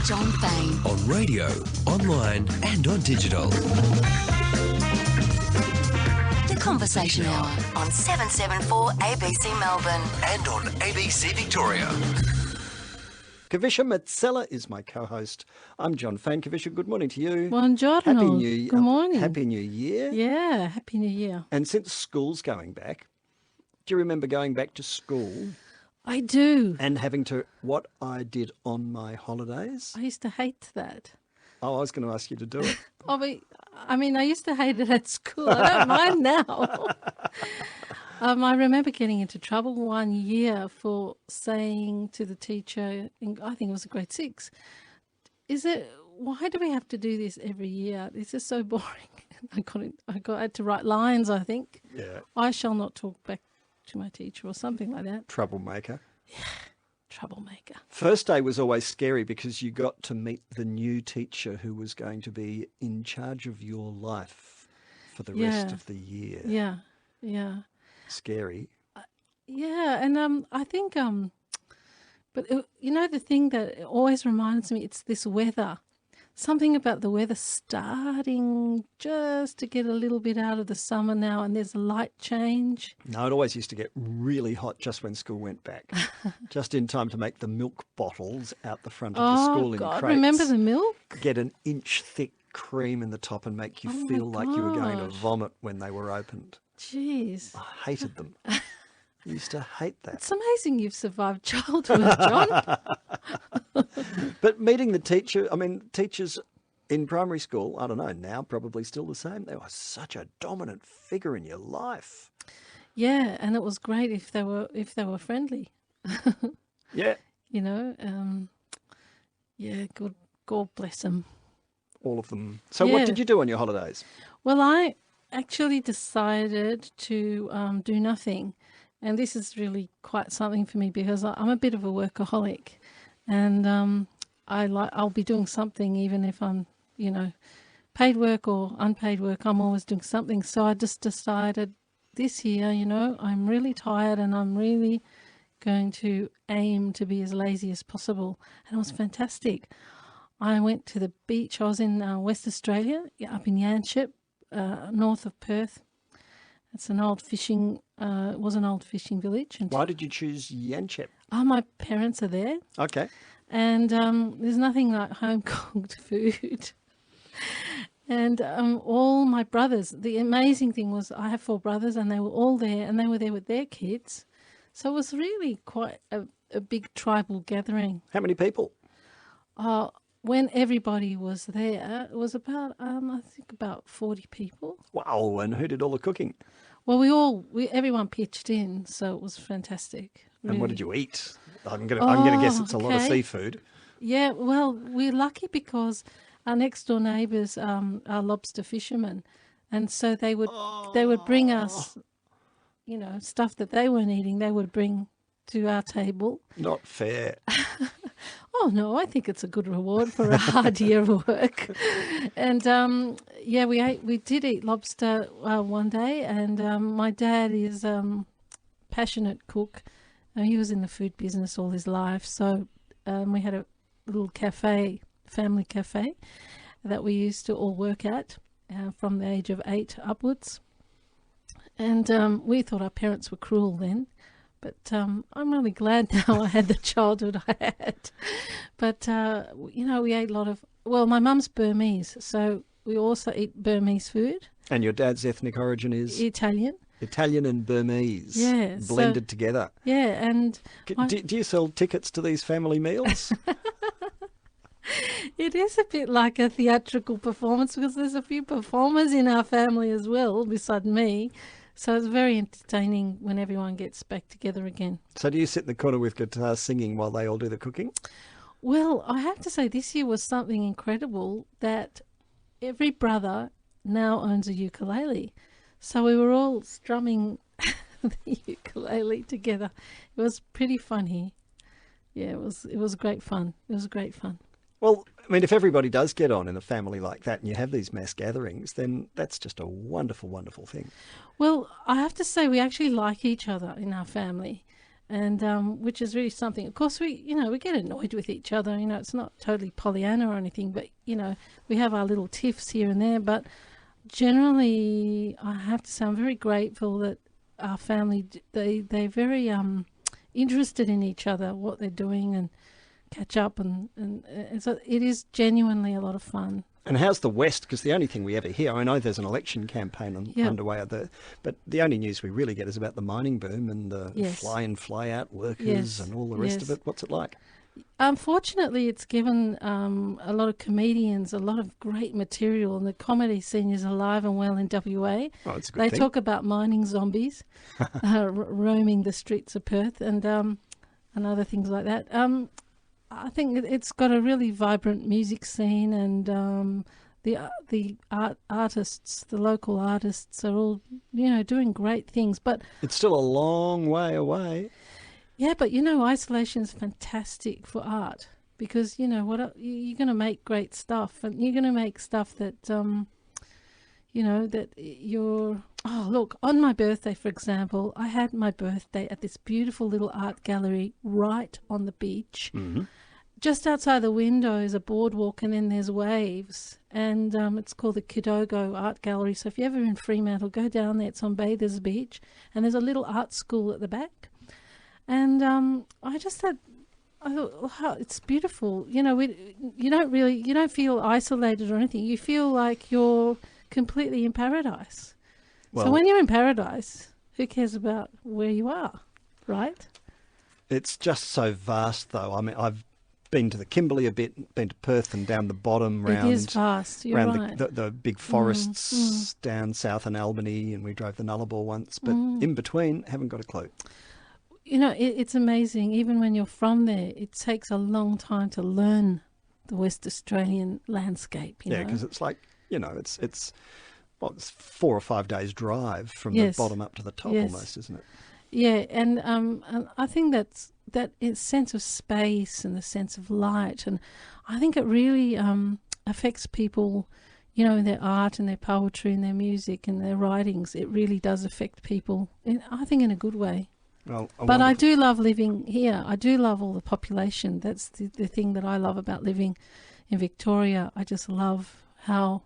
Jon Faine. On radio, online and on digital. The Conversation Hour on 774 ABC Melbourne. And on ABC Victoria. Kavisha Mazzella is my co-host. I'm Jon Faine. Kavisha, good morning to you. Buongiorno. Happy New Year. Good morning. Happy New Year. Yeah, Happy New Year. And since school's going back, do you remember going back to school I do. and having to what I did on my holidays? I used to hate that. Oh, I was going to ask you to do it. I mean, I used to hate it at school. I don't mind now. I remember getting into trouble one year for saying to the teacher, I think it was grade 6, why do we have to do this every year? This is so boring. I had to write lines, I think. Yeah. I shall not talk back to my teacher or something like that. Troublemaker. Yeah, troublemaker. First day was always scary because you got to meet the new teacher who was going to be in charge of your life for the rest of the year. Yeah, yeah. Scary. Yeah, and I think, the thing that always reminds me, it's this weather. Something about the weather starting just to get a little bit out of the summer now, and there's a light change. No, it always used to get really hot just when school went back, just in time to make the milk bottles out the front of the school in crates. Remember the milk? Get an inch thick cream in the top and make you feel like you were going to vomit when they were opened. Jeez. I hated them. I used to hate that. It's amazing you've survived childhood, John. But meeting the teacher, I mean, teachers in primary school, I don't know, now probably still the same. They were such a dominant figure in your life. Yeah, and it was great if they were friendly. Yeah. You know, God bless them. All of them. So what did you do on your holidays? Well, I actually decided to do nothing. And this is really quite something for me because I'm a bit of a workaholic. And I'll be doing something even if I'm, paid work or unpaid work, I'm always doing something. So I just decided this year, I'm really tired and I'm really going to aim to be as lazy as possible. And it was fantastic. I went to the beach. I was in West Australia, up in Yanchep, north of Perth. It's an old fishing, was an old fishing village. And why did you choose Yanchep? Oh, my parents are there. Okay. And there's nothing like home-cooked food. And all my brothers, the amazing thing was I have 4 brothers and they were all there and they were there with their kids. So it was really quite a big tribal gathering. How many people? When everybody was there, it was about, I think about 40 people. Wow, and who did all the cooking? Well, everyone pitched in, so it was fantastic. Really. And what did you eat? I'm gonna guess it's a lot of seafood. Yeah, well, we're lucky because our next door neighbours are lobster fishermen, and so they would bring us, stuff that they weren't eating. They would bring to our table. Not fair. Oh no, I think it's a good reward for a hard year of work. And we did eat lobster one day, and my dad is passionate cook. He was in the food business all his life, so we had a little cafe, family cafe, that we used to all work at from the age of 8 upwards. And we thought our parents were cruel then. But I'm really glad now I had the childhood I had. But, we ate a lot of... Well, my mum's Burmese, so we also eat Burmese food. And your dad's ethnic origin is? Italian. Italian and Burmese. Yeah. Blended together. Yeah, and... Do you sell tickets to these family meals? It is a bit like a theatrical performance because there's a few performers in our family as well, beside me. So it's very entertaining when everyone gets back together again. So do you sit in the corner with guitar singing while they all do the cooking? Well, I have to say this year was something incredible that every brother now owns a ukulele. So we were all strumming the ukulele together. It was pretty funny. Yeah, it was great fun. It was great fun. Well, I mean, if everybody does get on in a family like that and you have these mass gatherings, then that's just a wonderful, wonderful thing. Well, I have to say we actually like each other in our family. and which is really something. Of course, we get annoyed with each other. It's not totally Pollyanna or anything, but we have our little tiffs here and there. But generally, I have to say I'm very grateful that our family, they're very interested in each other, what they're doing, and catch up, and so it is genuinely a lot of fun. And how's the West? Because the only thing we ever hear, I know there's an election campaign underway, but the only news we really get is about the mining boom and the fly-in, fly-out workers and all the rest of it. What's it like? Unfortunately, it's given a lot of comedians a lot of great material, and the comedy scene is alive and well in WA. Oh, it's a good They thing. talk about mining zombies roaming the streets of Perth and other things like that. I think it's got a really vibrant music scene, and the artists, the local artists, are all doing great things. But it's still a long way away. Yeah, but isolation is fantastic for art, because you're going to make great stuff, and you're going to make stuff that that you're. Oh, look, on my birthday, for example, I had my birthday at this beautiful little art gallery right on the beach. Mm-hmm. Just outside the window is a boardwalk, and then there's waves, and it's called the Kidogo Art Gallery. So if you're ever in Fremantle, go down there. It's on Bathers Beach, and there's a little art school at the back. And I thought, wow, it's beautiful. You don't feel isolated or anything. You feel like you're completely in paradise. Well, so when you're in paradise, who cares about where you are, right? It's just so vast, though. I mean, I've been to the Kimberley a bit, been to Perth and down the bottom round. It is vast, you're right. The big forests down south in Albany, and we drove the Nullarbor once. But in between, haven't got a clue. It's amazing. Even when you're from there, it takes a long time to learn the West Australian landscape. Yeah, because it's like, it's 4 or 5 days drive from the bottom up to the top almost, isn't it? Yeah, and I think that sense of space and the sense of light, and I think it really affects people, in their art and their poetry and their music and their writings. It really does affect people, I think, in a good way. Well, but I do love living here. I do love all the population. That's the thing that I love about living in Victoria. I just love how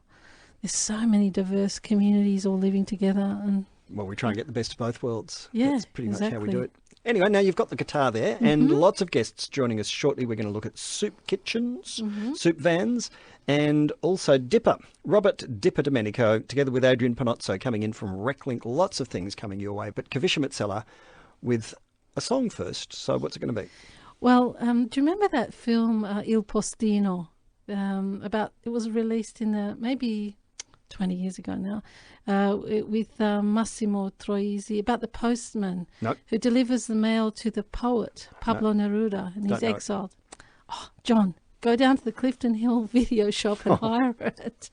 there's so many diverse communities all living together. And well, we try and get the best of both worlds. Yeah, that's pretty exactly. much how we do it. Anyway, now you've got the guitar there, and lots of guests joining us shortly. We're going to look at soup kitchens, soup vans, and also Dipper. Robert Dipper DiPierdomenico, together with Adrian Panozzo, coming in from Reclink. Lots of things coming your way. But Kavisha Mazzella with a song first. So what's it going to be? Well, do you remember that film Il Postino? It was released in maybe 20 years ago now, with Massimo Troisi, about the postman who delivers the mail to the poet Pablo Neruda, and he's exiled. Oh, John, go down to the Clifton Hill video shop and hire it.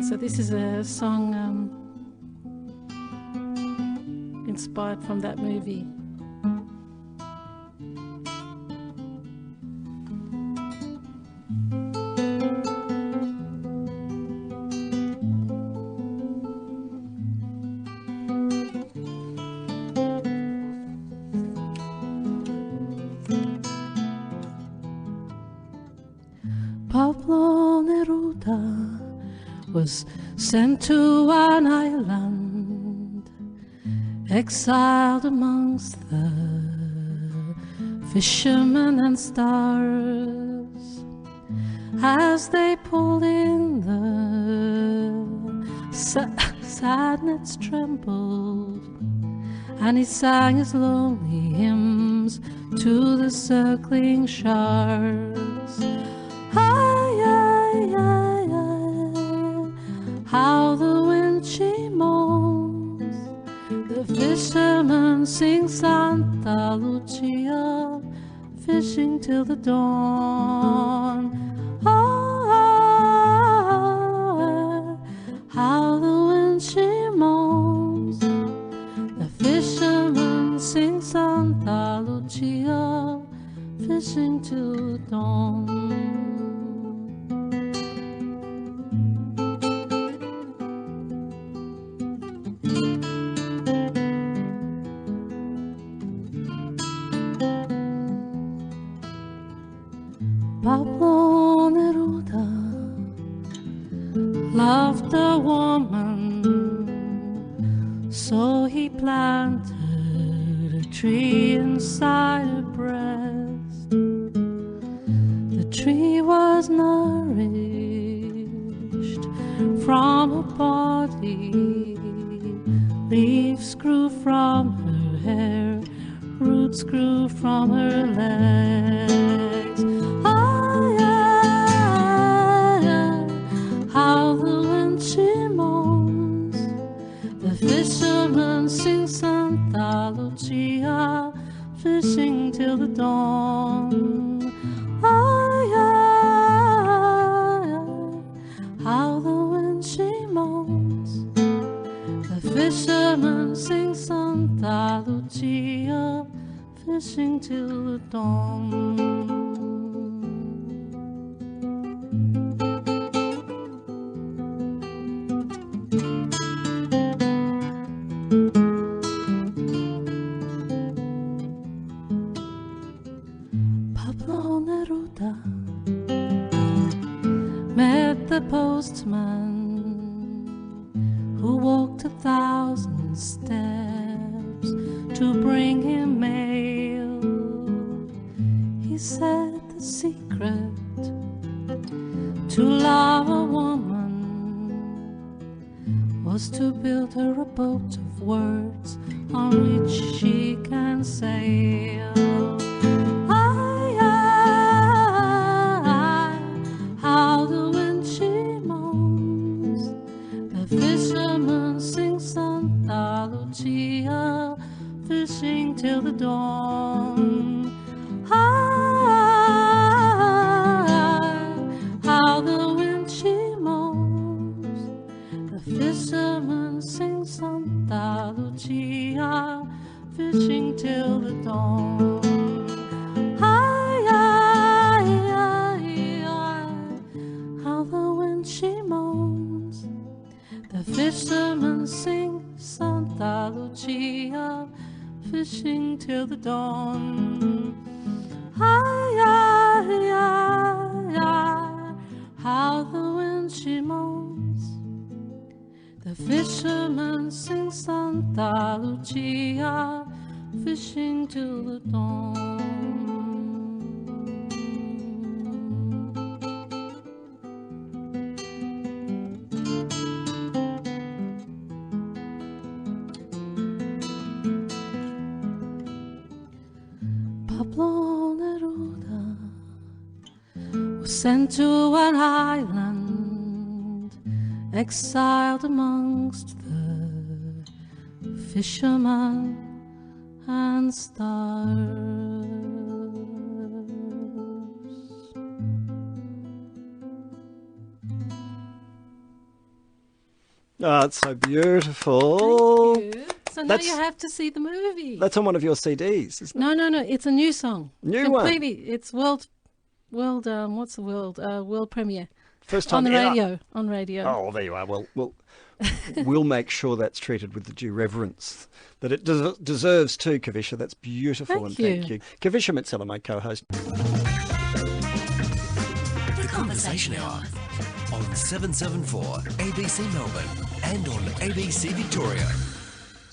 So this is a song inspired from that movie. Pablo Neruda was sent to an island, exiled amongst the fishermen and stars, as they pulled in the sad nets trembled, and he sang his lonely hymns to the circling sharks. Ay, ay, ay, ay, how the wind she moans, the fishermen sing Santa Lucia, fishing till the dawn. Ah, how the wind she moans, the fishermen sing Santa Lucia, fishing till dawn. Pablo Neruda loved a woman, so he planted a tree inside her breast. The tree was nourished from her body, leaves grew from her hair, roots grew from her legs. How the wind she moans, the fisherman sings Santa Lucia, fishing till the dawn. How the wind she moans, the fisherman sings Santa Lucia, fishing till the dawn. Pablo Neruda met the postman who walked 1,000 steps to bring him mail. He said the secret to love a woman was to build her a boat of words on which she can sail. How the wind she moans, the fisherman sings Santa Lucia, fishing till the dawn. How the wind she moans, the fisherman sings Santa Lucia, fishing till the dawn. How the wind she moans, the fisherman sings Santa Lucia, fishing till the dawn. How the wind she moans, the fisherman sings Santa Lucia, fishing till the dawn. Pablo Neruda was sent to an island, exiled amongst the fishermen and stars. Oh, it's so beautiful. Thank you. So now That's- you have to see the movie. That's on one of your CDs, isn't it? No, it's a new song. New one. Completely. It's world, what's the world premiere. First time On the ever. radio. Oh, there you are. Well, we'll make sure that's treated with the due reverence that it deserves too, Kavisha. That's beautiful. Thank and you. thank you. Kavisha Mazzella, my co-host. The Conversation Hour on 774 ABC Melbourne and on ABC Victoria.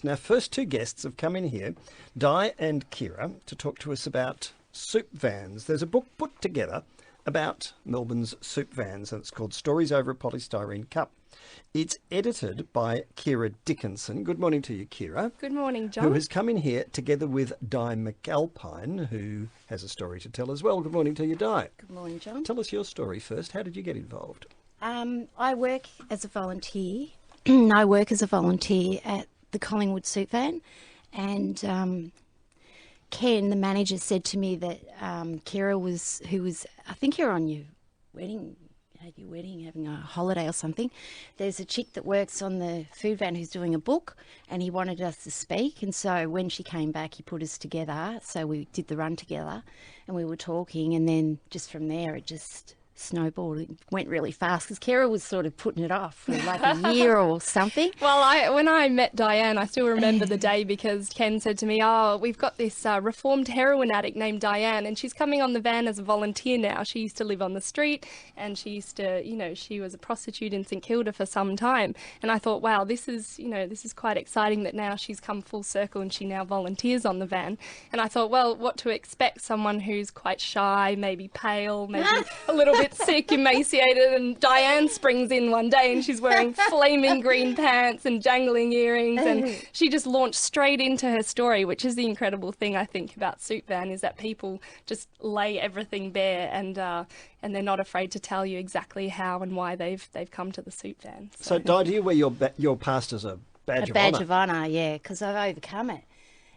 Now, first two guests have come in here, Di and Kira, to talk to us about soup vans. There's a book put together about Melbourne's soup vans, and it's called Stories Over a Polystyrene Cup. It's edited by Kira Dickinson. Good morning to you, Kira. Good morning, John. Who has come in here together with Diane McAlpine, who has a story to tell as well. Good morning to you, Di. Good morning, John. Tell us your story first. How did you get involved? I work as a volunteer. I work as a volunteer at the Collingwood Soup Van, and Ken, the manager, said to me that Kira who was, I think you're on your wedding, having a holiday or something. There's a chick that works on the food van who's doing a book, and he wanted us to speak. And so when she came back, he put us together. So we did the run together, and we were talking, and then just from there, it just snowballed. It went really fast because Kara was sort of putting it off for like a year or something. Well, when I met Diane, I still remember the day because Ken said to me, "Oh, we've got this reformed heroin addict named Diane, and she's coming on the van as a volunteer now. She used to live on the street, and she used to, she was a prostitute in St Kilda for some time." And I thought, wow, this is quite exciting that now she's come full circle and she now volunteers on the van. And I thought, well, what to expect? Someone who's quite shy, maybe pale, maybe a little bit sick, emaciated, and Diane springs in one day and she's wearing flaming green pants and jangling earrings, and she just launched straight into her story, which is the incredible thing I think about Soup Van, is that people just lay everything bare, and they're not afraid to tell you exactly how and why they've come to the Soup Van. So, Di, do you wear your past as a badge of honour? A badge of honour, yeah, because I've overcome it,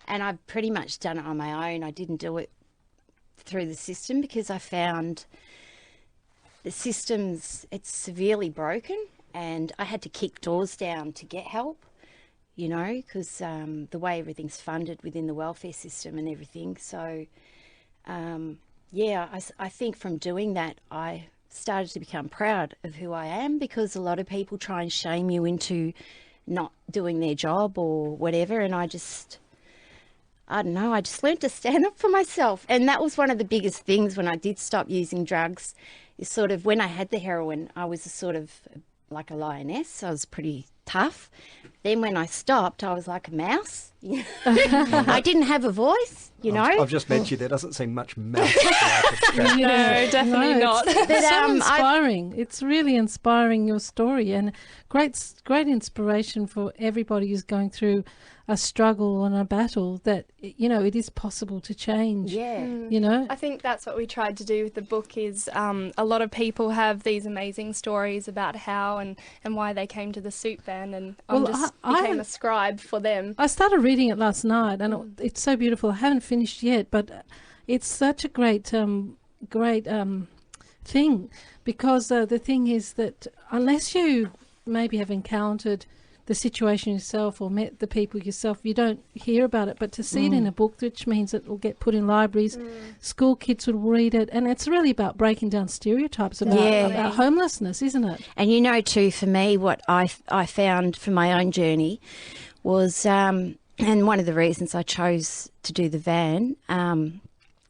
and I've pretty much done it on my own. I didn't do it through the system because I found the system's, it's severely broken, and I had to kick doors down to get help, because the way everything's funded within the welfare system and everything. So, I think from doing that, I started to become proud of who I am, because a lot of people try and shame you into not doing their job or whatever, and I just learned to stand up for myself. And that was one of the biggest things when I did stop using drugs, is sort of when I had the heroin, I was a sort of like a lioness. I was pretty tough. Then when I stopped, I was like a mouse. I didn't have a voice, I've just met you. There doesn't seem much mouth. No, definitely not. It's so inspiring. It's really inspiring, your story, and great inspiration for everybody who's going through a struggle and a battle, that it is possible to change. I think that's what we tried to do with the book, is a lot of people have these amazing stories about how and why they came to the Soup Van, and I became a scribe for them. I started reading it last night, and it's so beautiful. I haven't finished yet, but it's such a great thing, because the thing is that unless you maybe have encountered the situation yourself or met the people yourself, you don't hear about it. But to see it in a book, which means it will get put in libraries, school kids would read it, and it's really about breaking down stereotypes about homelessness, isn't it? And too, for me, what I found from my own journey was, and one of the reasons I chose to do the van,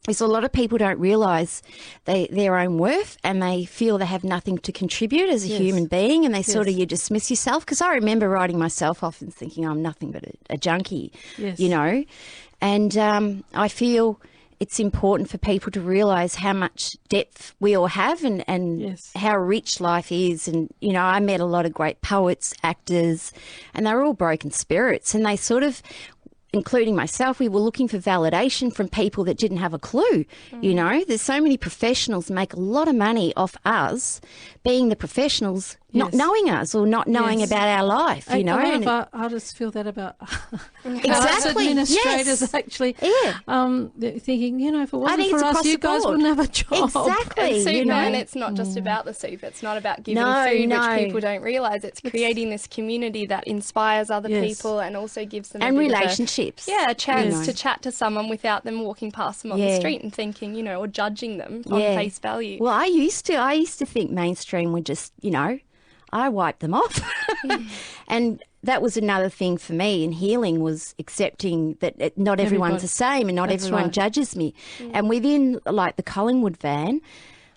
is a lot of people don't realise their own worth, and they feel they have nothing to contribute as a human being, and you dismiss yourself. Because I remember writing myself off and thinking I'm nothing but a junkie, and I feel it's important for people to realise how much depth we all have, and how rich life is. And, I met a lot of great poets, actors, and they're all broken spirits, and they sort of, including myself, we were looking for validation from people that didn't have a clue. There's so many professionals make a lot of money off us being the professionals, not knowing us or not knowing about our life, A lot of artists feel that about exactly. administrators, actually. They're thinking, if it wasn't for us, you guys wouldn't have a job. Exactly. And Soup Van, it's not just about the soup. It's not about giving food, which people don't realise. It's creating this community that inspires other people and also gives them relationships. A chance to chat to someone without them walking past them on the street and thinking, or judging them on face value. Well, I used to think mainstream would just, I wiped them off. And that was another thing for me in healing, was accepting that not everyone's the same, and not everyone judges me. And within like the Collingwood van,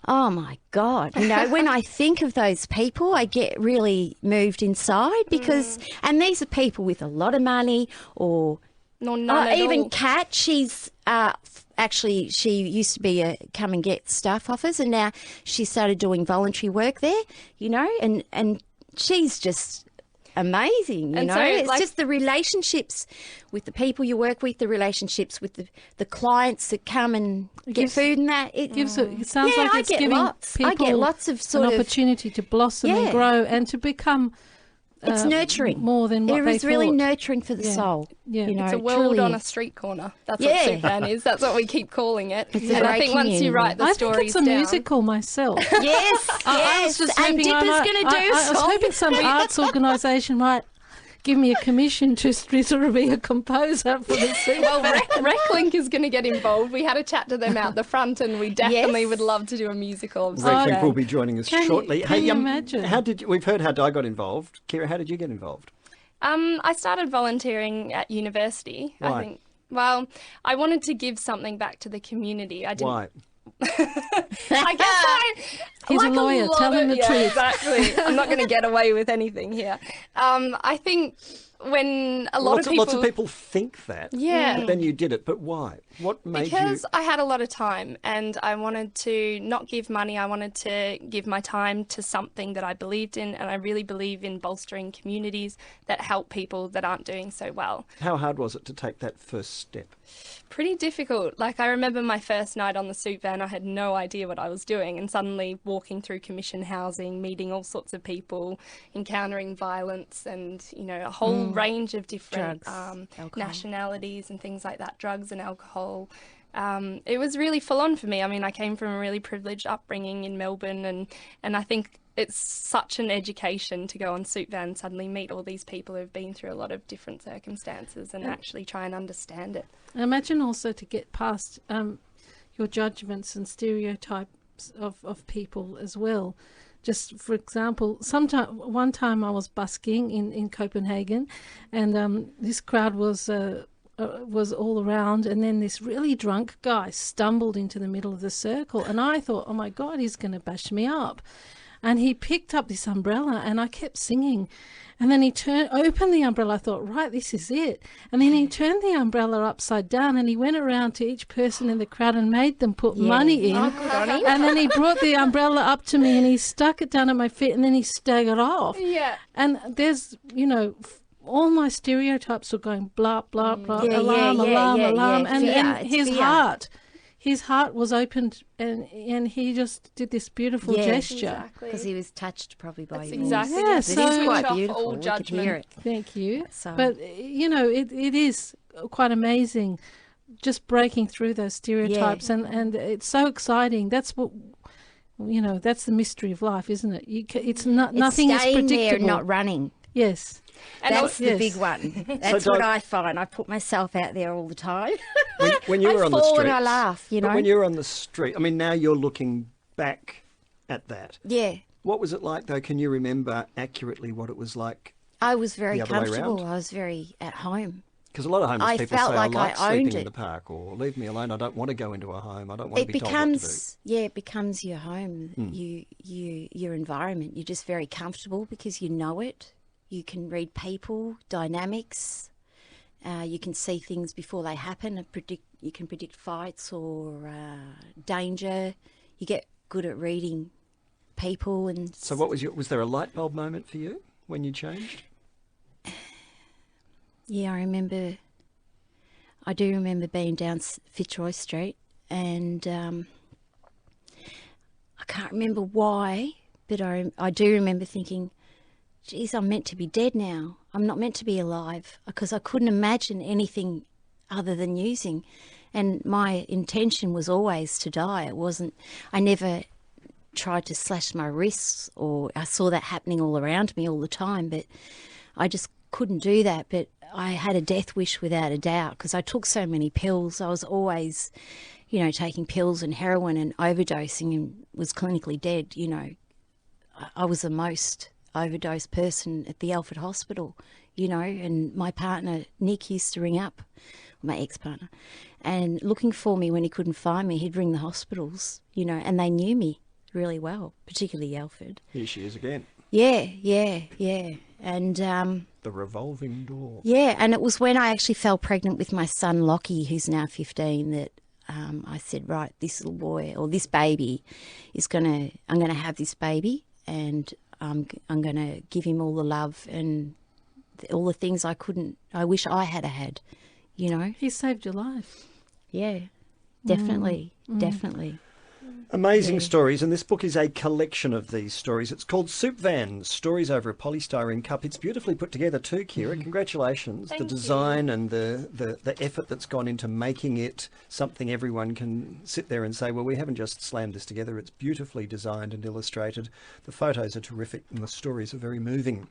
oh my God, when I think of those people, I get really moved inside, because, and these are people with a lot of money, or even Kat, she's actually, she used to be a come and get staff offers, and now she started doing voluntary work there, and she's just amazing, So, it's just the relationships with the people you work with, the relationships with the clients that come and get food and that. It sounds like it's giving people I get lots of an opportunity to blossom and grow and to become it's nurturing more than what it they is really thought. Nurturing for the soul. It's a world on a street corner. That's what Soup Van is. That's what we keep calling it. And I think once you write the stories I think it's a musical myself. Yes, I was just and hoping Dipper's going to do. I was hoping some arts organisation might give me a commission to sort of be a composer for the soup. Well, Reclink is going to get involved. We had a chat to them out the front, and we definitely would love to do a musical of Reclink Soup will Van. be joining us Can you- shortly. can you imagine? We've heard how Di got involved. Kira, how did you get involved? I started volunteering at university. Why? I think. Well, I wanted to give something back to the community. I didn't. Why? I guess He's a like lawyer. lot Tell him the yeah, truth. Exactly. I'm not going to get away with anything here. I think when a lot Lots of people think that. Yeah. But then you did it. But why? What made Because you? I had a lot of time and I wanted to not give money. I wanted to give my time to something that I believed in, and I really believe in bolstering communities that help people that aren't doing so well. How hard was it to take that first step? Pretty difficult. Like, I remember my first night on the soup van, I had no idea what I was doing, and suddenly walking through commission housing, meeting all sorts of people, encountering violence and, you know, a whole range of different Drugs, alcohol. nationalities and things like that, drugs and alcohol. It was really full on for me. I mean, I came from a really privileged upbringing in Melbourne, and I think it's such an education to go on soup van and suddenly meet all these people who've been through a lot of different circumstances and actually try and understand it. I imagine also to get past your judgments and stereotypes of people as well. Just for example, one time I was busking in Copenhagen, and this crowd was all around, and then this really drunk guy stumbled into the middle of the circle, and I thought, oh my God, he's going to bash me up. And he picked up this umbrella, and I kept singing. And then he opened the umbrella. I thought, right, this is it. And then he turned the umbrella upside down, and he went around to each person in the crowd and made them put money in. Oh, good on him. And then he brought the umbrella up to me, and he stuck it down at my feet, and then he staggered off. Yeah. And there's, you know, all my stereotypes were going blah, blah, blah, Yeah, alarm, yeah, alarm, yeah, alarm. yeah. And Fear, then it's his heart was opened, and he just did this beautiful Yeah. gesture. Exactly. Because he was touched probably by That's yours. exactly Yeah, it. so- It is Switch quite off beautiful. all We could hear judgment. it. Thank you. So- But, you know, it is quite amazing just breaking through those stereotypes, and it's so exciting. That's what, you know, that's the mystery of life, isn't it? It's not, nothing is staying predictable. there and not running. Yes. And That's the yes. big one. That's So what Di- I find. I put myself out there all the time. When you were I on the fall street, and I laugh, you know. But when you were on the street, I mean, now you're looking back at that. Yeah. What was it like, though? Can you remember accurately what it was like? I was very The other way comfortable. round? I was very at home. Because a lot of homeless I people felt say, like I like I owned sleeping in it. the park, or leave me alone, I don't want to go into a home, I don't want It to be told what to do. becomes it becomes your home. Your environment. You're just very comfortable because you know it. You can read people, dynamics. You can see things before they happen and you can predict fights or danger. You get good at reading people. And So what was there a light bulb moment for you when you changed? yeah, I do remember being down Fitzroy Street, and I can't remember why, but I do remember thinking, geez, I'm meant to be dead now. I'm not meant to be alive, because I couldn't imagine anything other than using. And my intention was always to die. I never tried to slash my wrists, or I saw that happening all around me all the time, but I just couldn't do that. But I had a death wish without a doubt, because I took so many pills. I was always, you know, taking pills and heroin and overdosing, and was clinically dead. You know, I was the most overdosed person at the Alfred Hospital, you know, and my partner Nick used to ring up, my ex-partner, and looking for me when he couldn't find me. He'd ring the hospitals, you know, and they knew me really well, particularly Alfred. Here she is again. Yeah. And The revolving door. yeah, and it was when I actually fell pregnant with my son Lockie, who's now 15, that I said, right, this little boy or this baby I'm gonna have this baby, and I'm gonna give him all the love and all the things I wish I had had, you know. He saved your life. Yeah, definitely. Amazing stories, and this book is a collection of these stories. It's called Soup Van, Stories Over a Polystyrene Cup. It's beautifully put together too, Kira. Congratulations. Thank the design and the effort that's gone into making it something everyone can sit there and say, well, we haven't just slammed this together. It's beautifully designed and illustrated. The photos are terrific and the stories are very moving.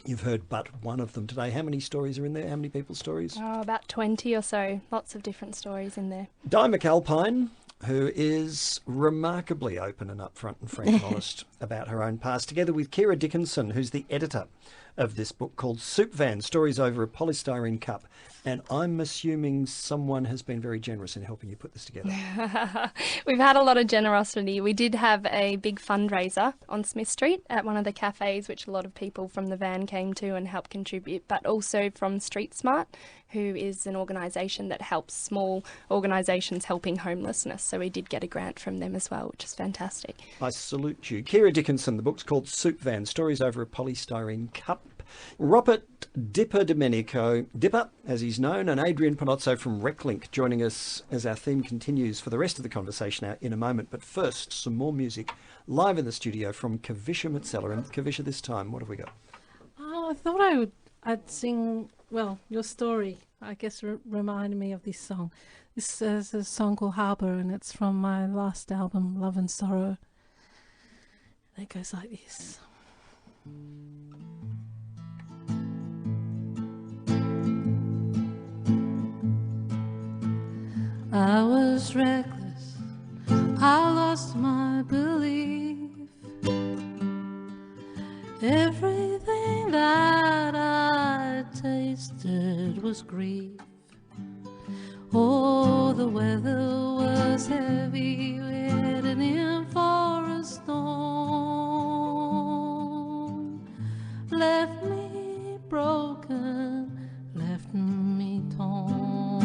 You've heard but one of them today. How many stories are in there? How many people's stories? Oh, about 20 or so. Lots of different stories in there. Diane McAlpine, who is remarkably open and upfront and frank and honest about her own past, together with Kira Dickinson, who's the editor of this book called Soup Van, Stories Over a Polystyrene Cup. And I'm assuming someone has been very generous in helping you put this together. We've had a lot of generosity. We did have a big fundraiser on Smith Street at one of the cafes, which a lot of people from the van came to and helped contribute, but also from Street Smart, who is an organisation that helps small organisations helping homelessness. So we did get a grant from them as well, which is fantastic. I salute you. Kira Dickinson, the book's called Soup Van, Stories Over a Polystyrene Cup. Robert Dipper DiPierdomenico, Dipper as he's known, and Adrian Panozzo from RecLink joining us as our theme continues for the rest of the conversation out in a moment. But first, some more music live in the studio from Kavisha Mazzella. And Kavisha, this time, what have we got? Oh, I thought I'd sing, well, your story, I guess, reminded me of this song. This is a song called Harbour, and it's from my last album, Love and Sorrow. And it goes like this. I was reckless, I lost my belief. Everything that I tasted was grief. Oh, the weather was heavy, heading in for a storm. Left me broken, left me torn.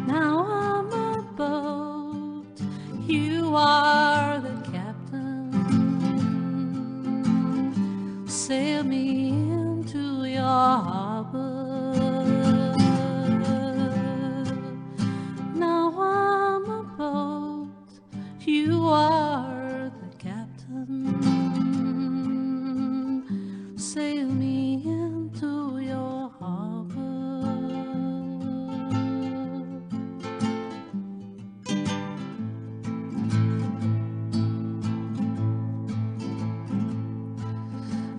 Now I'm a boat, you are the captain. Sail me into your harbor. Now I'm a boat, you are the captain. Sail me into your harbor.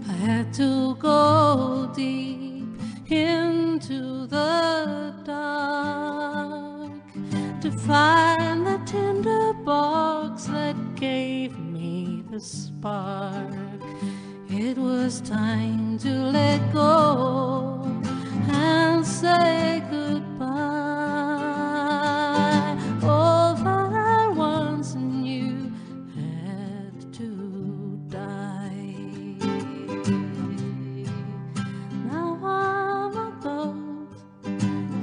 I had to go deep into the dark to find the tinder box that gave me the spark. It was time to let go and say goodbye. All that I once knew had to die. Now I'm a boat,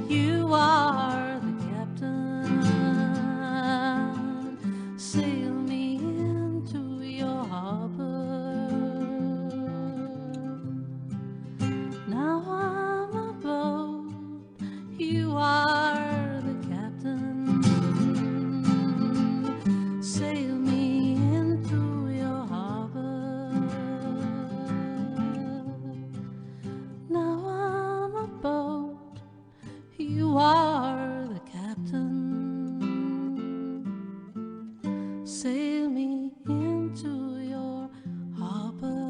you are the captain. Sail me into your harbor. Now I'm a boat, you are the captain. Sail me into your harbor. Now I'm a boat, you are the captain. Sail me into your harbor.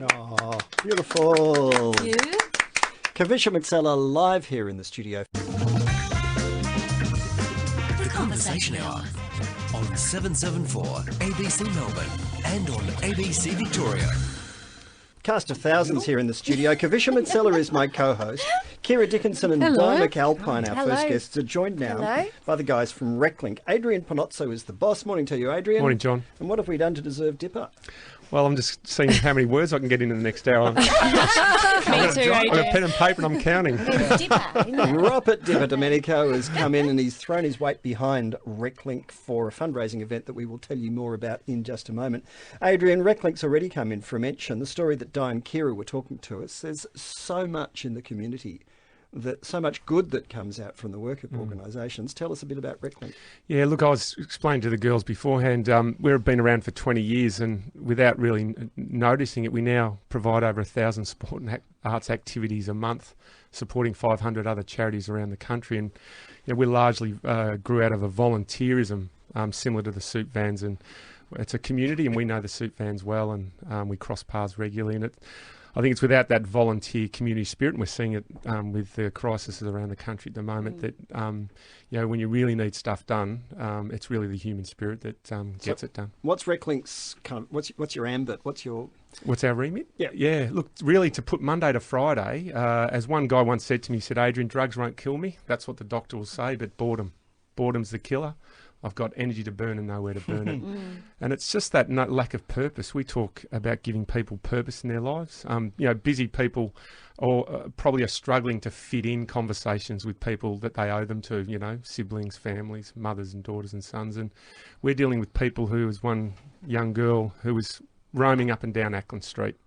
Oh, beautiful. You? Kavisha Mazzella live here in the studio. The Conversation Hour on 774 ABC Melbourne and on ABC Victoria. Cast of thousands here in the studio. Kavisha Mazzella is my co-host. Kira Dickinson and Hello. Diane McAlpine, our Hello. first guests, are joined now Hello. by the guys from RecLink. Adrian Panozzo is the boss. Morning to you, Adrian. Morning, John. And what have we done to deserve Dipper? Well, I'm just seeing how many words I can get in the next hour. Me too, I've got a AJ. pen and paper and I'm counting. Dipper, isn't it? Robert Dipper DiPierdomenico has come in and he's thrown his weight behind RecLink for a fundraising event that we will tell you more about in just a moment. Adrian, RecLink's already come in for a mention. The story that Diane and Kira were talking to us, there's so much in the community so much good that comes out from the work of organisations. Tell us a bit about RecLink. Yeah, look, I was explaining to the girls beforehand, we've been around for 20 years, and without really noticing it, we now provide over 1,000 sport and arts activities a month, supporting 500 other charities around the country. And we largely grew out of a volunteerism similar to the soup vans, and it's a community, and we know the soup vans well, and we cross paths regularly. And I think it's without that volunteer community spirit, and we're seeing it with the crises around the country at the moment, that when you really need stuff done, it's really the human spirit that gets it done. What's RecLink's what's your ambit? What's our remit? Yeah. Look, really to put Monday to Friday, as one guy once said to me, he said, "Adrian, drugs won't kill me. That's what the doctor will say, but boredom's the killer. I've got energy to burn and nowhere to burn it." And it's just that lack of purpose. We talk about giving people purpose in their lives. Busy people probably are struggling to fit in conversations with people that they owe them to, siblings, families, mothers and daughters and sons. And we're dealing with people who was one young girl who was roaming up and down Ackland Street,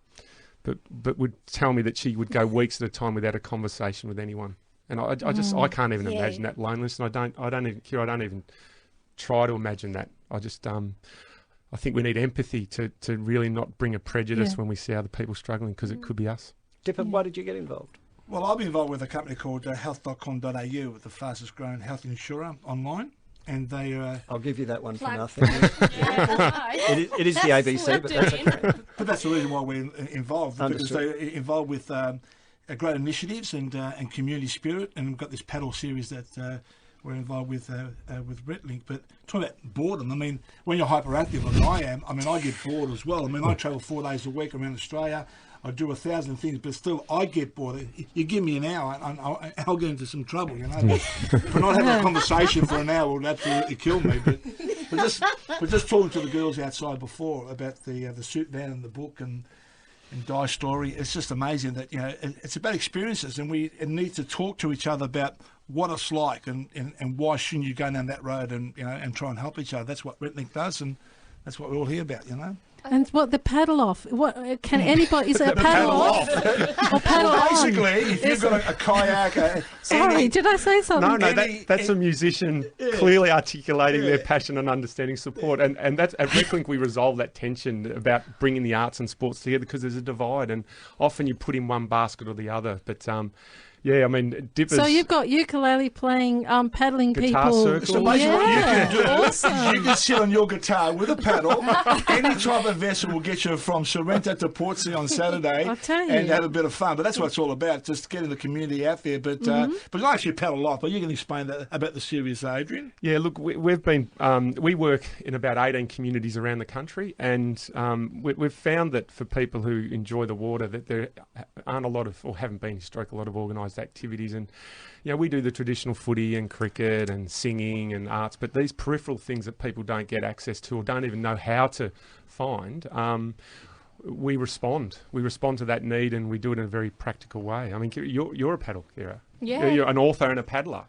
but would tell me that she would go weeks at a time without a conversation with anyone. And I can't even imagine that loneliness. And I don't even try to imagine that. I think we need empathy to really not bring a prejudice when we see other people struggling, because it could be us. Dipper, why did you get involved? Well, I've been involved with a company called health.com.au, the fastest growing health insurer online. And they I'll give you that one for nothing. It is the ABC, but that's okay. But that's the reason why we're involved, because they're involved with great initiatives and community spirit, and we've got this paddle series that we're involved with RecLink. But talking about boredom, I mean, when you're hyperactive like I am, I get bored as well. I travel 4 days a week around Australia. I do 1,000 things, but still I get bored. You give me an hour and I'll get into some trouble, But not having a conversation for an hour would absolutely kill me. But just talking to the girls outside before about the suit van and the book and Di's story, it's just amazing that, it's about experiences, and we need to talk to each other about what it's like and why shouldn't you go down that road and try and help each other. That's what RecLink does, and that's what we're all here about, And what, the paddle off? What can anybody? Is it a paddle off or paddle on? Basically, if you've got a kayak. Sorry, did I say something? No, that's a musician clearly articulating their passion and understanding support, and that's at RecLink we resolve that tension about bringing the arts and sports together, because there's a divide, and often you put in one basket or the other. But Dipper's... So you've got ukulele playing, paddling guitar people. circles. So basically Awesome. you can sit on your guitar with a paddle. Any type of vessel will get you from Sorrento to Portsea on Saturday, and have a bit of fun. But that's what it's all about, just getting the community out there. But not actually paddle off. But you can explain that about the series, Adrian. Yeah, look, we've been we work in about 18 communities around the country, and we've found that for people who enjoy the water, that there aren't a lot of, or haven't been historically, a lot of organised activities. And we do the traditional footy and cricket and singing and arts, but these peripheral things that people don't get access to or don't even know how to find, we respond to that need, and we do it in a very practical way. You're a paddle, Kira. Yeah. You're an author and a paddler,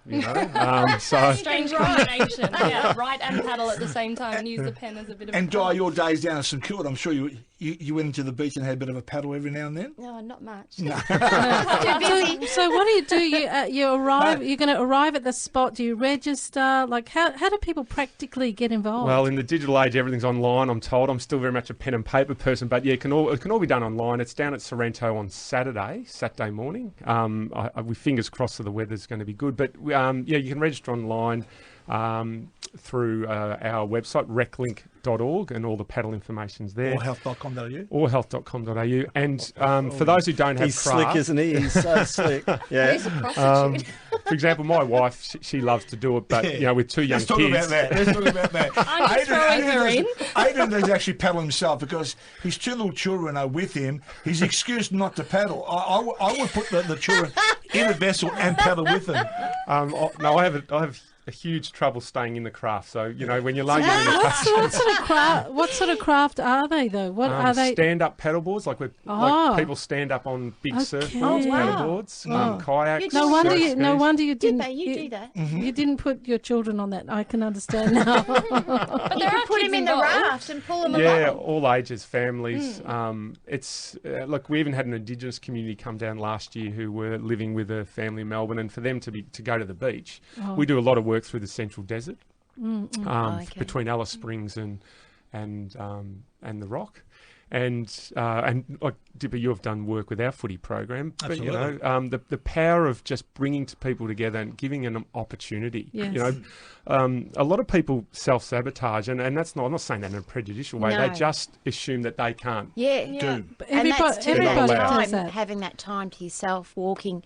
so strange combination. Write and paddle at the same time, and use the pen as a bit of. And Di, your days down at St Kilda, I'm sure you went into the beach and had a bit of a paddle every now and then. No, not much. No. So what do? You arrive. You're going to arrive at the spot. Do you register? Like how do people practically get involved? Well, in the digital age, everything's online. I'm told. I'm still very much a pen and paper person, but it can all be done online. It's down at Sorrento on Saturday morning. We fingers crossed that the weather's going to be good, but you can register online through our website reclink.org, and all the paddle information's there. Or health.com.au. Or health.com.au. And for those who don't have He's craft, slick, isn't he? He's so slick. Yeah. He's a prostitute. for example, my wife, she loves to do it, but with two young Let's talk kids. about that. I'm just throwing her in. Adrian does actually paddle himself because his two little children are with him. He's excused not to paddle. I would put the children in a vessel and paddle with them. No, I have a huge trouble staying in the craft. So, you know, when you're laying in the What sort of craft are they, though? What are they? Stand-up paddleboards, like people stand up on big surfboards, paddleboards, kayaks. No wonder you didn't. Dipper, you do that. You didn't put your children on that. I can understand now. But You could put them in the raft and pull them Yeah, along. all ages, families. It's look, we even had an Indigenous community come down last year who were living with a family in Melbourne, and for them to go to the beach, we do a lot of work through the Central Desert, between Alice Springs and the Rock. And like Dipper, you have done work with our footy program, but you know the power of just bringing people together and giving an opportunity. Yes. You know, a lot of people self-sabotage, and that's not. I'm not saying that in a prejudicial way. No. They just assume that they can't do. And Everybody that's everybody does time, that. having that time to yourself, walking.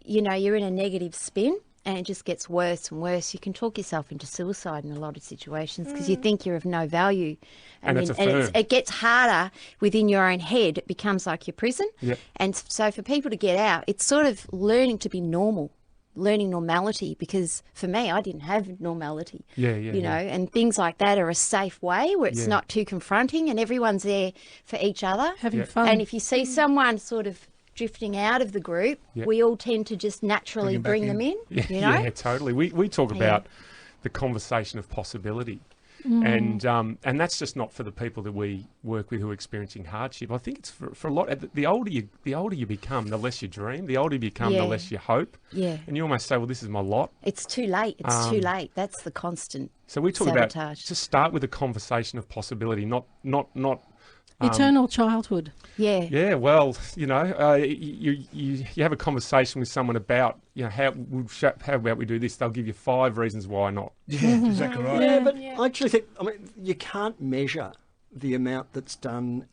You know, you're in a negative spin. And it just gets worse and worse. You can talk yourself into suicide in a lot of situations because you think you're of no value. And it's affirmed. It gets harder within your own head. It becomes like your prison. Yep. And so for people to get out, it's sort of learning to be normal, learning normality, because for me, I didn't have normality. You know, and things like that are a safe way where it's not too confronting and everyone's there for each other. Having fun. And if you see someone sort of drifting out of the group, we all tend to just naturally bring them in. Yeah, you know? yeah, totally. We talk about the conversation of possibility, and that's just not for the people that we work with who are experiencing hardship. I think it's for a lot. The older you become, the less you dream. The older you become, the less you hope. Yeah. And you almost say, "Well, this is my lot." It's too late. It's too late. That's the constant. So we talk sabotage. about just start with a conversation of possibility, not Eternal childhood. Yeah. Yeah, well, you know, you have a conversation with someone about, you know, how about we do this? They'll give you 5 reasons why not. Yeah, exactly right. Yeah, but I actually think, I mean, you can't measure the amount that's done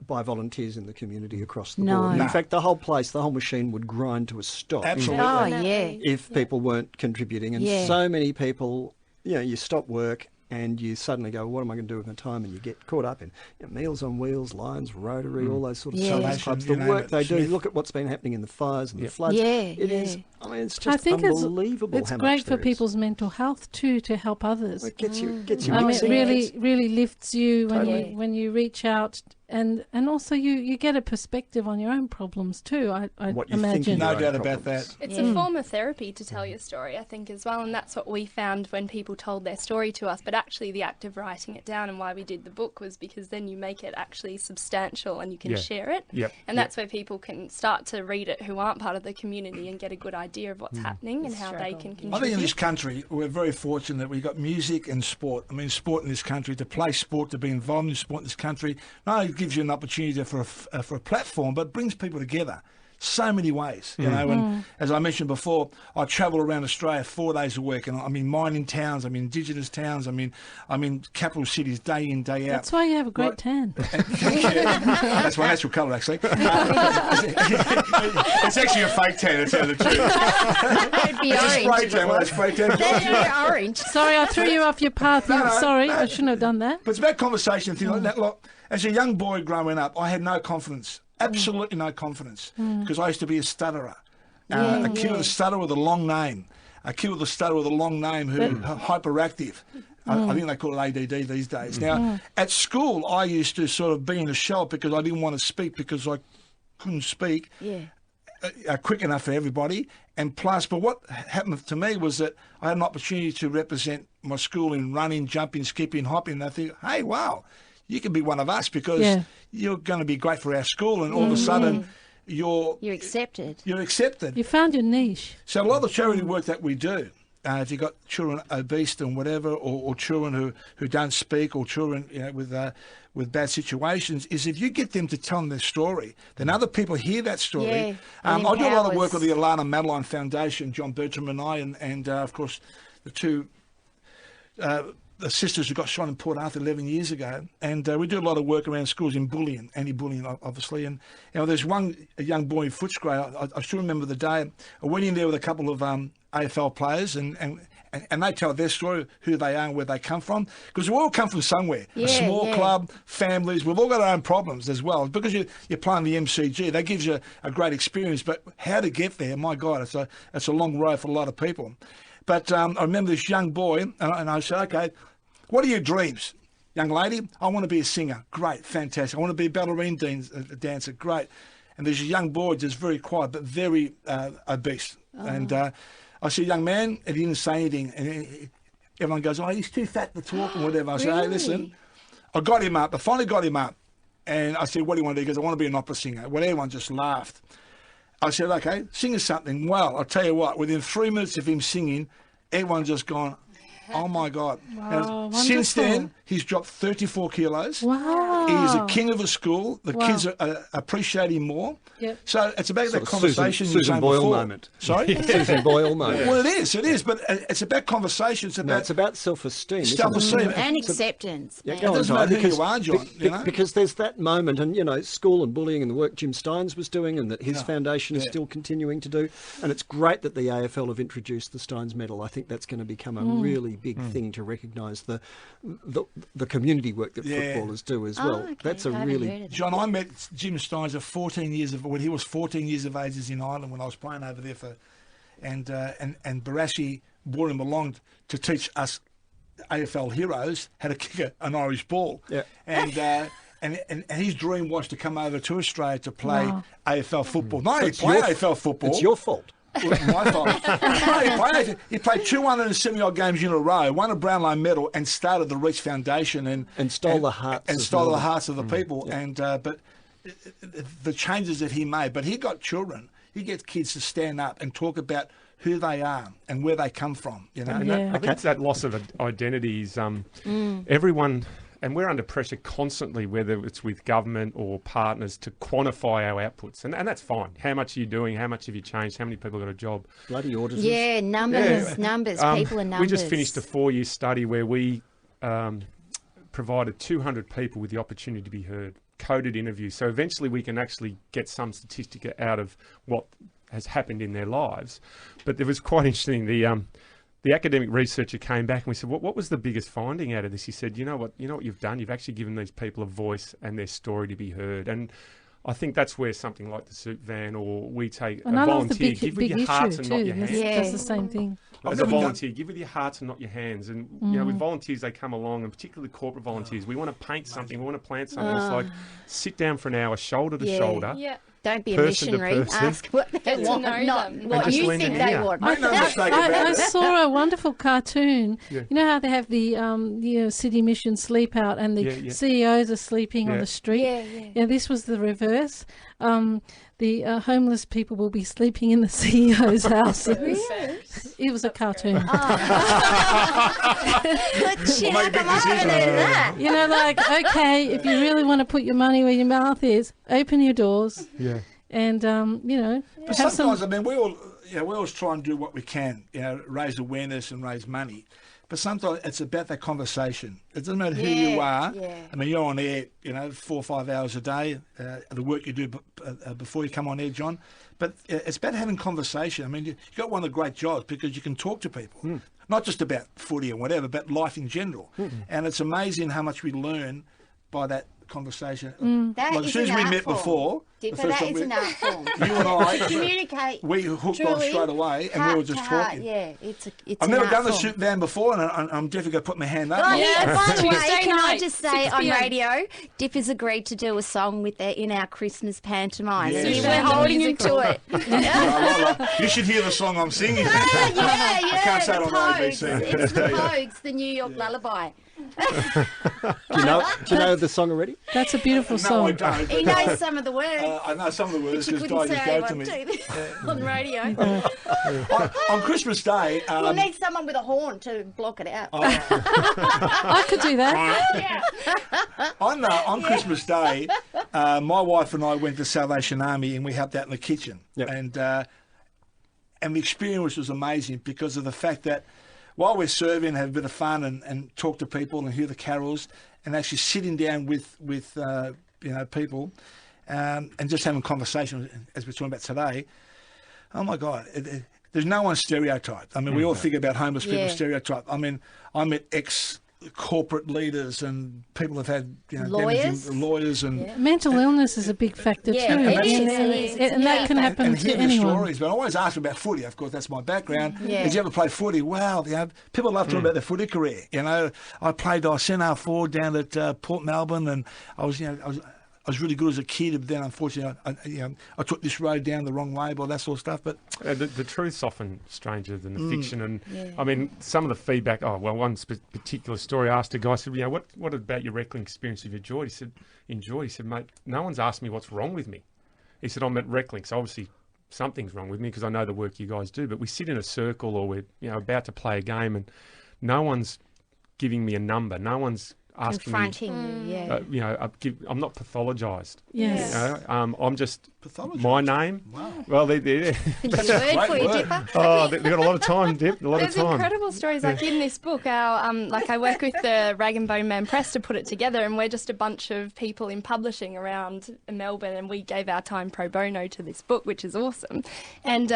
by volunteers in the community across the board. No. In fact, the whole place, the whole machine would grind to a stop Absolutely. Oh, yeah. if people weren't contributing. And so many people, you know, you stop work and you suddenly go, what am I going to do with my time? And you get caught up in Meals on Wheels, Lions, Rotary, all those sort of social clubs. The work they do, look at what's been happening in the fires and the floods. It is, I mean, it's just unbelievable it's how great much for there is. people's mental health too, to help others. It gets you I mean, it mixing. really lifts you Totally. when you reach out, and also you get a perspective on your own problems too. I What you think imagine. No your doubt own about problems. that. It's a form of therapy to tell your story, I think, as well. And that's what we found when people told their story to us. But actually, the act of writing it down and why we did the book was because then you make it actually substantial and you can share it. And that's where people can start to read it who aren't part of the community and get a good idea of what's happening and how they can contribute. I think in this country, we're very fortunate that we've got music and sport. I mean, sport in this country, to play sport, to be involved in sport in this country, not only gives you an opportunity for a platform, but brings people together. So many ways, you know, and as I mentioned before, I travel around Australia 4 days a week, and I'm in mining towns, I'm in Indigenous towns, I'm in capital cities day in, day out. That's why you have a great tan. That's my natural colour, actually. It's actually a fake tan, to tell you the truth. That'd be It's a orange. spray tan, well, that's spray tan. That'd be orange. Sorry, I threw you off your path. No. Sorry, I shouldn't have done that. But it's about conversation and things like that. Look, as a young boy growing up, I had no confidence, absolutely no confidence, because I used to be a stutterer. A kid with a stutter with a long name. A kid with a stutter with a long name who hyperactive. I think they call it ADD these days. Now, at school, I used to sort of be in a shell because I didn't want to speak because I couldn't speak quick enough for everybody. And plus, but what happened to me was that I had an opportunity to represent my school in running, jumping, skipping, hopping. And I think, hey, wow, you can be one of us because you're going to be great for our school. And all of a sudden, you're accepted. You're accepted. You found your niche. So a lot of the charity work that we do, if you've got children obese and whatever, or children who don't speak, or children with bad situations, is if you get them to tell them their story, then other people hear that story. I do a lot of work with the Alana Madeline Foundation, John Bertram and I, and of course the two the sisters who got shot in Port Arthur 11 years ago, and we do a lot of work around schools in bullying, anti-bullying, obviously. And there's a young boy in Footscray. I still remember the day. I went in there with a couple of AFL players, and they tell their story, who they are and where they come from, because we all come from somewhere. A small club, families. We've all got our own problems as well. Because you're playing the MCG, that gives you a great experience. But how to get there? My God, it's a long road for a lot of people. But I remember this young boy, and I said, okay, what are your dreams? Young lady, I want to be a singer. Great, fantastic. I want to be a ballerina dancer. Great. And there's a young boy just very quiet, but very obese. And I said, young man, and he didn't say anything. And everyone goes, oh, he's too fat to talk and whatever. I said, hey, listen, I got him up. I finally got him up. And I said, what do you want to do? He goes, I want to be an opera singer. Well, everyone just laughed. I said, okay, sing us something. Well, I'll tell you what, within 3 minutes of him singing, everyone just gone, oh, my God. Wow, since then, he's dropped 34 kilos. Wow. He's a king of a school. The kids appreciate him more. Yep. So it's about that conversation Susan Boyle moment. Sorry? Susan Boyle moment. Well, it is. But it's about conversation. It's about self-esteem. Self-esteem. And acceptance. Yeah, It go on, doesn't matter who you are, John. because there's that moment, and, school and bullying and the work Jim Steins was doing and that his foundation is still continuing to do. And it's great that the AFL have introduced the Steins Medal. I think that's going to become a really big thing to recognise the community work that footballers do as well. Okay. That's a I haven't really... heard of that. John, I met Jim Steins at 14 years of when he was 14 years of age in Ireland when I was playing over there and Barassi brought him along to teach us AFL heroes how to kick an Irish ball. Yeah. And his dream was to come over to Australia to play AFL football. Not only play AFL football. It's your fault. My fault. He played 270 odd games in a row, won a Brownlow medal, and started the Reach Foundation and stole the hearts of the people. Yeah. And but the changes that he made, but he got children. He gets kids to stand up and talk about who they are and where they come from. I think it's that loss of identity is everyone. And we're under pressure constantly, whether it's with government or partners, to quantify our outputs. And that's fine. How much are you doing? How much have you changed? How many people got a job? Bloody auditors. Yeah, numbers. People are numbers. We just finished a 4-year study where we provided 200 people with the opportunity to be heard, coded interviews. So eventually we can actually get some statistic out of what has happened in their lives. But it was quite interesting. The academic researcher came back and we said, what was the biggest finding out of this? He said, you know what you've done? You've actually given these people a voice and their story to be heard. And I think that's where something like the soup van, or we take a volunteer, give with your hearts and not your hands. Yeah, that's the same thing. As a volunteer, give with your hearts and not your hands. And with volunteers, they come along, and particularly corporate volunteers, we want to paint something, we want to plant something. It's like sit down for an hour, shoulder to shoulder. Yeah. Don't be a missionary. Ask what they want, not what you think they want. I saw a wonderful cartoon. Yeah. You know how they have the city mission sleep out and the CEOs are sleeping on the street? Yeah, this was the reverse. The homeless people will be sleeping in the CEO's houses. It was a cartoon. But shit, how come I haven't heard of that? Okay, if you really want to put your money where your mouth is, open your doors. Yeah. And, But sometimes, we always try and do what we can, raise awareness and raise money. But sometimes it's about that conversation. It doesn't matter who you are. Yeah. You're on air, 4 or 5 hours a day, the work you do before you come on air, John. But it's about having conversation. You've got one of the great jobs because you can talk to people, not just about footy or whatever, but life in general. And it's amazing how much we learn by that conversation. As soon as we met before, Dipper, that is an art form. You and I communicate. We hooked on straight away, and we were just talking. Yeah, it's I've never done the soup van before, and I'm definitely going to put my hand up. By the way, can I just say on radio, Dipper's agreed to do a song in our Christmas pantomime. Yes. So we're holding him to it. You should hear the song I'm singing. Yeah. I can't say it on ABC. It's the Pogues, the New York Lullaby. Do you know the song already? That's a beautiful song. No, I don't. He knows some of the words. I know some of the words because Di just gave to me. On radio. On Christmas Day... we'll need someone with a horn to block it out. I could do that. On Christmas Day, my wife and I went to Salvation Army and we helped out in the kitchen. Yep. And the experience was amazing because of the fact that while we're serving, have a bit of fun and talk to people and hear the carols and actually sitting down with people and just having conversation as we're talking about today, oh my God, there's no one stereotyped. We all think about homeless people stereotyped. I met corporate leaders and people have had lawyers and mental illness is a big factor too, and that can happen to anyone. Stories, but I always ask about footy. Of course, that's my background. Did you ever play footy? Wow, people love talking about their footy career. I played centre forward down at Port Melbourne, and I was really good as a kid, but then unfortunately I took this road down the wrong way, all that sort of stuff. But the truth's often stranger than the fiction, and I mean some of the feedback. One particular story, I asked a guy, I said, what about your wrestling experience have you enjoyed? He said, He said, mate, no one's asked me what's wrong with me. He said, I'm at wrestling, so obviously something's wrong with me because I know the work you guys do. But we sit in a circle or we're about to play a game, and no one's giving me a number. No one's confronting you, I'm not pathologized. Yes. I'm just pathologized. My name. Wow. Well, they word for you, Dipper. they've got a lot of time, Dip. A lot There's of time. incredible stories like in this book. Our I work with the Rag and Bone Man Press to put it together, and we're just a bunch of people in publishing around Melbourne, and we gave our time pro bono to this book, which is awesome. And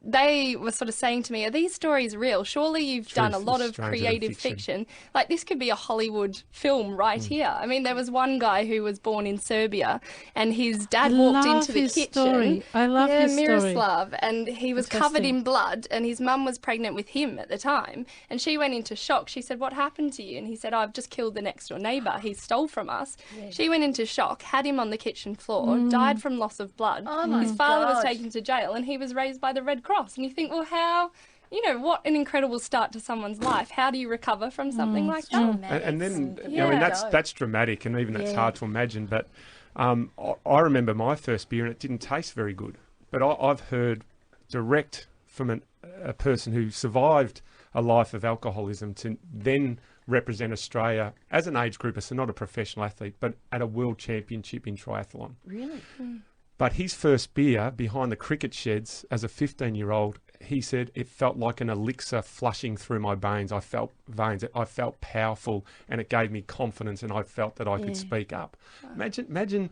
they were sort of saying to me, "Are these stories real? Surely you've done a lot of creative fiction. Like this could be a Hollywood film right here." I mean, there was one guy who was born in Serbia, and his dad walked into the kitchen. Story. I love his story. Miroslav, and he was covered in blood, and his mum was pregnant with him at the time, and she went into shock. She said, "What happened to you?" And he said, "I've just killed the next door neighbour. He stole from us." She went into shock, had him on the kitchen floor, died from loss of blood. His father was taken to jail, and he was raised by the Red Cross. And you think, well, how... what an incredible start to someone's life. How do you recover from something like that? And then, I mean, that's dramatic, and even that's hard to imagine. But I remember my first beer, and it didn't taste very good. But I've heard direct from a person who survived a life of alcoholism to then represent Australia as an age grouper, so not a professional athlete, but at a world championship in triathlon. Really? But his first beer behind the cricket sheds as a 15-year-old, he said, it felt like an elixir flushing through my veins. I felt powerful, and it gave me confidence, and I felt that I could speak up. Imagine,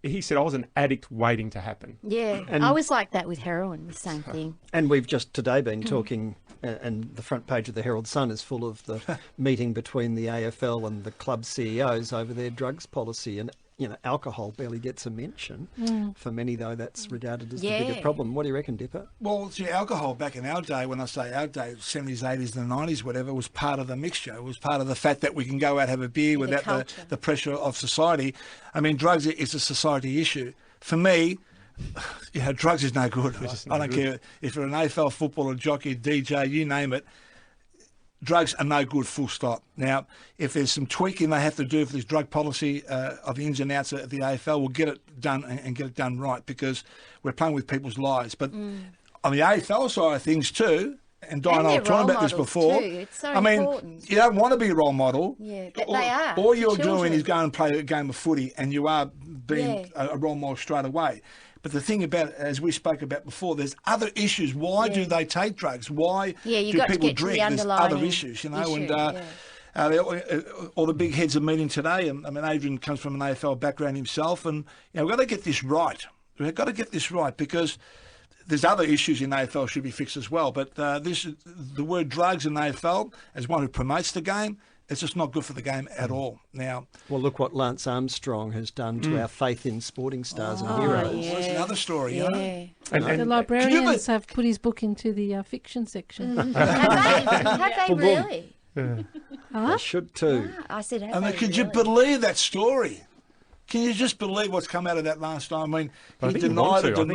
he said, I was an addict waiting to happen. Yeah, and I was like that with heroin, the same thing. And we've just today been talking, and the front page of the Herald Sun is full of the meeting between the AFL and the club CEOs over their drugs policy, and alcohol barely gets a mention. For many, though, that's regarded as the bigger problem. What do you reckon, Dipper? Well, alcohol back in our day, when I say our day, 70s, 80s and the 90s, whatever, was part of the mixture. It was part of the fact that we can go out, have a beer without the pressure of society. I mean, drugs is a society issue. For me, drugs is no good. I don't care if you're an AFL footballer, jockey, DJ, you name it. Drugs are no good, full stop. Now, if there's some tweaking they have to do for this drug policy of the ins and outs of the AFL, we'll get it done and get it done right, because we're playing with people's lives. But on the AFL side of things too, and Diane and I were talking about this before, it's so important. You don't want to be a role model. Yeah, but they are. All you're doing is going and play a game of footy, and you are being a role model straight away. But the thing about, as we spoke about before, there's other issues. Why do they take drugs? Why do people drink? There's other issues, and all the big heads are meeting today. I mean, Adrian comes from an AFL background himself, and we've got to get this right. We've got to get this right, because there's other issues in AFL should be fixed as well. But the word drugs in AFL, as one who promotes the game, it's just not good for the game at all. Now, well, look what Lance Armstrong has done to our faith in sporting stars and heroes. Well, that's another story, And the librarians have put his book into the fiction section. Have they really? They should too. I said, could you believe that story? Can you just believe what's come out of that last time? I mean, he denied it. But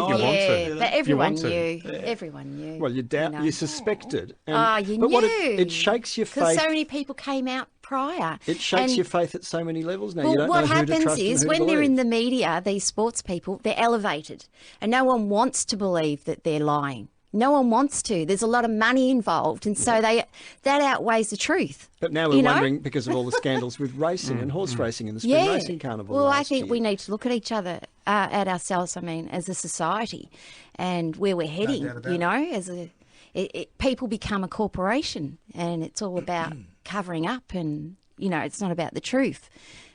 everyone knew. Everyone knew. Well, you doubt, you suspected. You knew. But it shakes your faith. Because so many people came out prior. It shakes your faith at so many levels now. Well, you don't what know who to happens trust is and who to when they're believe. in the media, these sports people, they're elevated. And no one wants to believe that they're lying. No one wants to. There's a lot of money involved, and so that outweighs the truth. But now we're wondering, because of all the scandals with racing and horse racing and the spring racing carnival. Well, I think we need to look at each other, at ourselves, as a society, and where we're heading, people become a corporation, and it's all about covering up, and, it's not about the truth.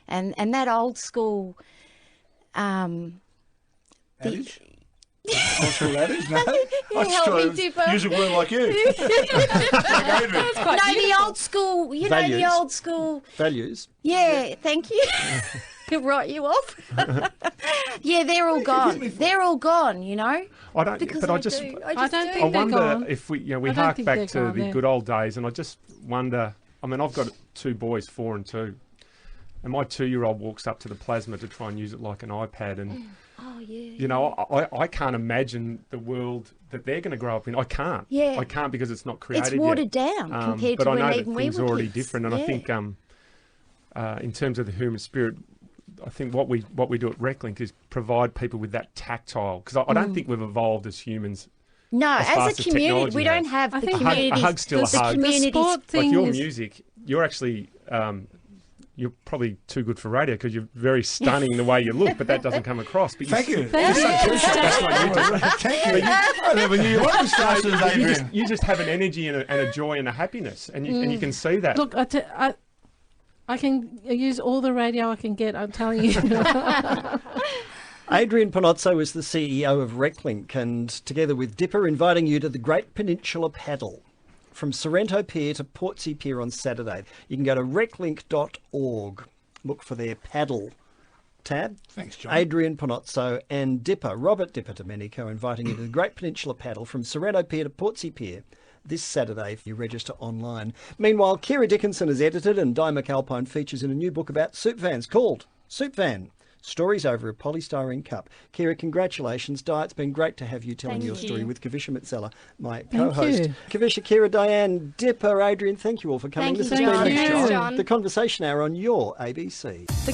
And that old school... Not sure that is, no. I just help try me, to Dipper. use a word like you. Like Adrian. The old school, the Values. old school. Values. Yeah, thank you. He'll write you off. Yeah, they're all gone. They're all gone, you know. I don't. Because but I I just. do. I don't I think they're wonder gone. if we, we I don't hark think back they're to gone, the yeah. good old days, and I just wonder. I mean, I've got 2 boys, 4 and 2, and my 2-year-old walks up to the plasma to try and use it like an iPad, and Oh yeah. you know, I can't imagine the world that they're going to grow up in. I can't. Yeah. I can't because it's not created It's watered yet. down compared but to I when know even that we things were are already kids. different, and I Yeah. think in terms of the human spirit, I think what we do at RecLink is provide people with that tactile, because I don't think we've evolved as humans. No, as fast as a as community, technology we don't has. have I the think community. A hug's still a the hug. communities. The sport Like thing your is music, you're actually you're probably too good for radio because you're very stunning the way you look, but that doesn't come across. But Thank you. Thank you. That's what you do. Thank you. I never knew you were as fast as Adrian. you just have an energy and a joy and a happiness, and you can see that. Look, I can use all the radio I can get. I'm telling you. Adrian Panozzo is the CEO of RecLink, and together with Dipper, inviting you to the Great Peninsula Paddle from Sorrento Pier to Portsea Pier on Saturday. You can go to reclink.org, look for their paddle tab. Thanks, John. Adrian Panozzo and Dipper, Robert Dipper DiPierdomenico, inviting you to the Great Peninsula Paddle from Sorrento Pier to Portsea Pier this Saturday if you register online. Meanwhile, Kira Dickinson has edited, and Dianne McAlpine features in a new book about soup vans called Soup Van: Stories Over a Polystyrene Cup. Kira, congratulations. Di, it's been great to have you telling your story with Kavisha Mazzella, my co-host. you. Kavisha, Kira, Diane, Dipper, Adrian, thank you all for coming. Thank this you, has John. been Thanks, John. the Conversation Hour on your ABC. The